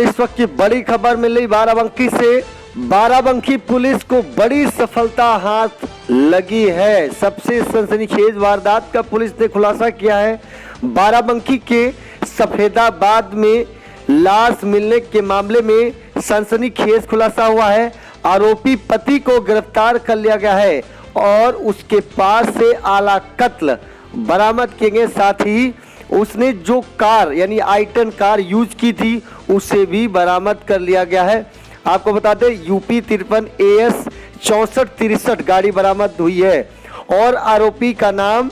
और इस वक्त की बड़ी खबर मिल रही बाराबंकी से। बाराबंकी पुलिस को बड़ी सफलता हाथ लगी है। सबसे सनसनीखेज वारदात का पुलिस ने खुलासा किया है। बाराबंकी के सफेदाबाद में लाश मिलने के मामले में सनसनीखेज खुलासा हुआ है। आरोपी पति को गिरफ्तार कर लिया गया है और उसके पास से आला कत्ल बरामद किए गए। साथ ही उसने जो कार यानी आई-10 कार यूज की थी उसे भी बरामद कर लिया गया है। आपको बता दें यूपी 53 AS 6463 गाड़ी बरामद हुई है और आरोपी का नाम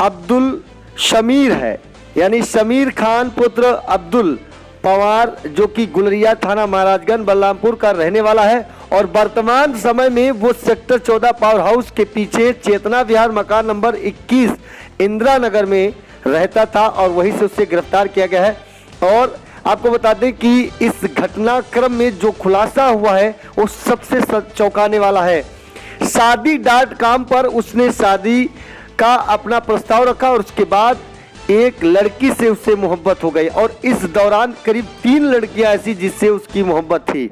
अब्दुल शमीर है, यानी शमीर खान पुत्र अब्दुल पवार, जो कि गुलरिया थाना महाराजगंज बलरामपुर का रहने वाला है और वर्तमान समय में वो सेक्टर 14 पावर हाउस के पीछे चेतना विहार मकान नंबर 21 इंदिरा नगर में रहता था और वहीं से उसे गिरफ्तार किया गया है। और आपको बता दें कि इस घटनाक्रम में जो खुलासा हुआ है वो सबसे चौंकाने वाला है। शादी डॉट कॉम पर उसने शादी का अपना प्रस्ताव रखा और उसके बाद एक लड़की से उससे मोहब्बत हो गई और इस दौरान करीब 3 लड़कियां ऐसी जिससे उसकी मोहब्बत थी।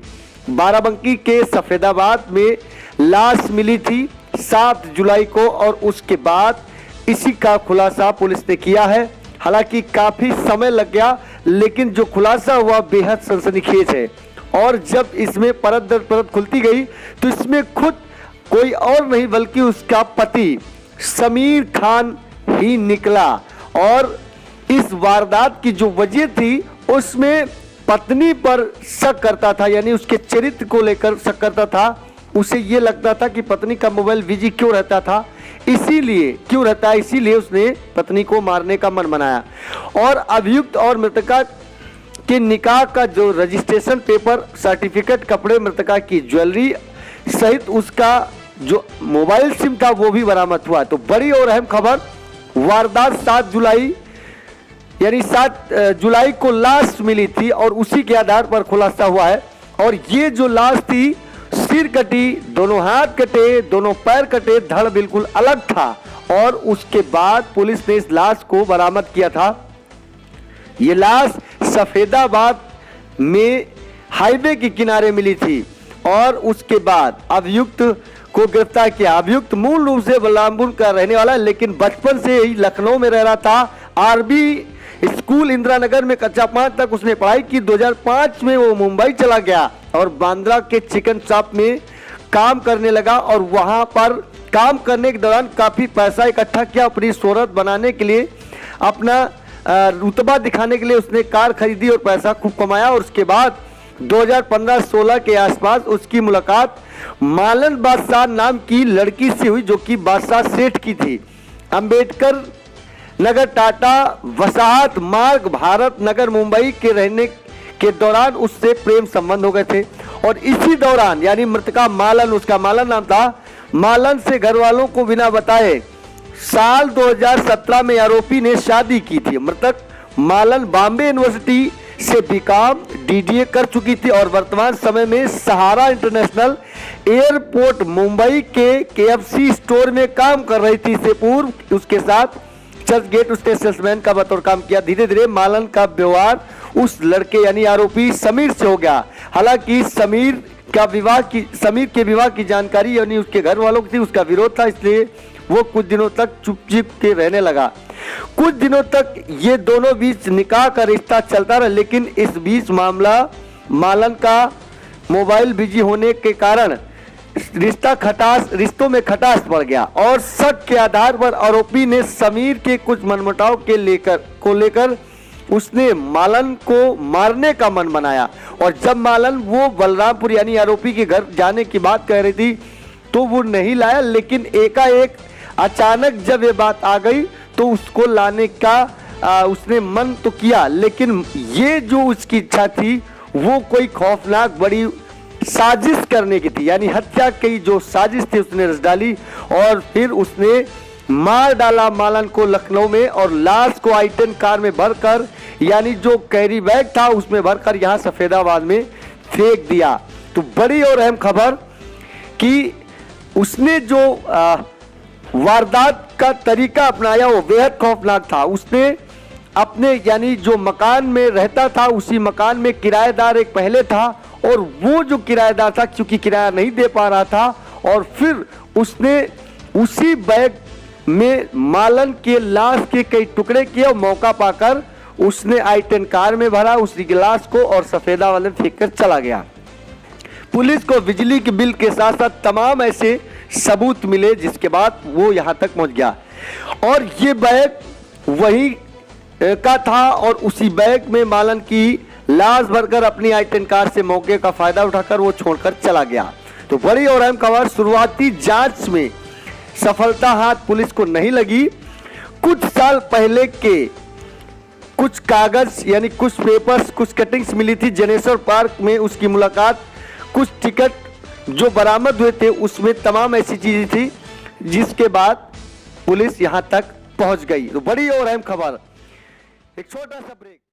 बाराबंकी के सफेदाबाद में लाश मिली थी 7 जुलाई को और उसके बाद इसी का खुलासा पुलिस ने किया है। हालांकि काफी समय लग गया लेकिन जो खुलासा हुआ बेहद सनसनीखेज है और जब इसमें परत दर परत खुलती गई तो इसमें खुद कोई और नहीं बल्कि उसका पति शमीर खान ही निकला। और इस वारदात की जो वजह थी उसमें पत्नी पर शक करता था, यानी उसके चरित्र को लेकर शक करता था। उसे ये लगता था कि पत्नी का मोबाइल बिजी क्यों रहता था, इसीलिए उसने पत्नी को मारने का मन बनाया। और अभियुक्त और मृतका के निकाह का जो रजिस्ट्रेशन पेपर, सर्टिफिकेट, कपड़े, मृतका की ज्वेलरी सहित उसका जो मोबाइल सिम था वो भी बरामद हुआ। तो बड़ी और अहम खबर, वारदात 7 जुलाई को लाश मिली थी और उसी के आधार पर खुलासा हुआ है। और ये जो लाश थी सिर कटी, दोनों हाथ कटे, दोनों पैर कटे, धड़ बिल्कुल अलग था और उसके बाद पुलिस ने इस लाश को बरामद किया था। ये लाश सफेदाबाद में हाईवे के किनारे मिली थी और उसके बाद अभियुक्त को गिरफ्तार किया। अभियुक्त मूल रूप से बलरामपुर का रहने वाला है लेकिन बचपन से ही लखनऊ में रह रहा था। आरबी स्कूल इंदिरा नगर में कक्षा 5 तक उसने पढ़ाई की। 2005 में वो मुंबई चला गया और बांद्रा के चिकन शॉप में काम करने लगा और वहां पर काम करने के दौरान काफी पैसा इकट्ठा किया। अपनी शोहरत बनाने के लिए, अपना रुतबा दिखाने के लिए उसने कार खरीदी और पैसा खूब कमाया। और उसके बाद 2015-16 के आसपास उसकी मुलाकात मालन बादशाह नाम की लड़की से हुई जो कि बादशाह सेठ की थी। अंबेडकर नगर टाटा वसाहत मार्ग भारत नगर मुंबई के रहने के दौरान उससे प्रेम संबंध हो गए थे। और इसी दौरान यानी मृतका मालन, उसका मालन नाम था, मालन से घर वालों को बिना बताए साल 2017 में आरोपी ने शादी की थी। मृतक मालन बॉम्बे यूनिवर्सिटी से बीकॉम DDA कर चुकी थी और वर्तमान समय में सहारा इंटरनेशनल एयरपोर्ट मुंबई के KFC स्टोर में काम कर रही थी। इससे पूर्व उसके साथ चर्च गेट उसने सेल्समैन का बतौर काम किया। धीरे धीरे मालन का व्यवहार उस लड़के यानी आरोपी समीर से हो गया। हालांकि समीर के विवाह की जानकारी यानी उसके घर वालों की थी, उसका विरोध था, इसलिए वो कुछ दिनों तक चुप के रहने लगा। कुछ दिनों तक ये दोनों बीच निकाह का रिश्ता चलता रहा लेकिन इस बीच मामला मालन का मोबाइल बिजी होने के कारण रिश्तों में खटास बढ़ गया और शक के आधार पर आरोपी ने समीर के कुछ मनमुटाव को लेकर उसने मालन को मारने का मन बनाया। और जब मालन वो बलरामपुर यानी आरोपी के घर जाने की बात कह रही थी तो वो नहीं लाया, लेकिन एकाएक अचानक जब ये बात आ गई तो उसको लाने का उसने मन तो किया, लेकिन ये जो उसकी इच्छा थी वो कोई खौफनाक बड़ी साजिश करने की थी, यानी हत्या की जो साजिश थी उसने रच डाली और फिर उसने मार डाला मालन को लखनऊ में और लाश को आई-10 कार में भरकर, यानी जो कैरी बैग था उसमें भरकर यहाँ सफेदाबाद में फेंक दिया। तो बड़ी और अहम खबर कि उसने जो वारदात का तरीका अपनाया वो बेहद खौफनाक था। उसने अपने यानी जो मकान में रहता था उसी मकान में किराएदार एक पहले था, और वो जो किराएदार था क्योंकि किराया नहीं दे पा रहा था, और फिर उसने उसी बैग में मालन के लाश के कई टुकड़े किए और मौका पाकर उसने i10 कार में भरा उसी गिलास को और सफेदा वाले फेंक कर चला गया। पुलिस को बिजली के बिल के साथ साथ तमाम ऐसे सबूत मिले, जिसके बाद वो यहाँ तक पहुँच गया। और ये बैग वही का था और उसी बैग में मालन की लाश भरकर अपनी i10 कार से मौके का फायदा उठाकर वो छोड़कर चला गया। तो बड़ी और अहम खबर, शुरुआती जांच में सफलता हाथ पुलिस को नहीं लगी। कुछ साल पहले के कुछ कागज यानी कुछ पेपर्स, कुछ कटिंग्स मिली थी जनेश्वर पार्क में, उसकी मुलाकात, कुछ टिकट जो बरामद हुए थे उसमें तमाम ऐसी चीजें थी, जिसके बाद पुलिस यहां तक पहुंच गई। तो बड़ी और अहम खबर, एक छोटा सा ब्रेक।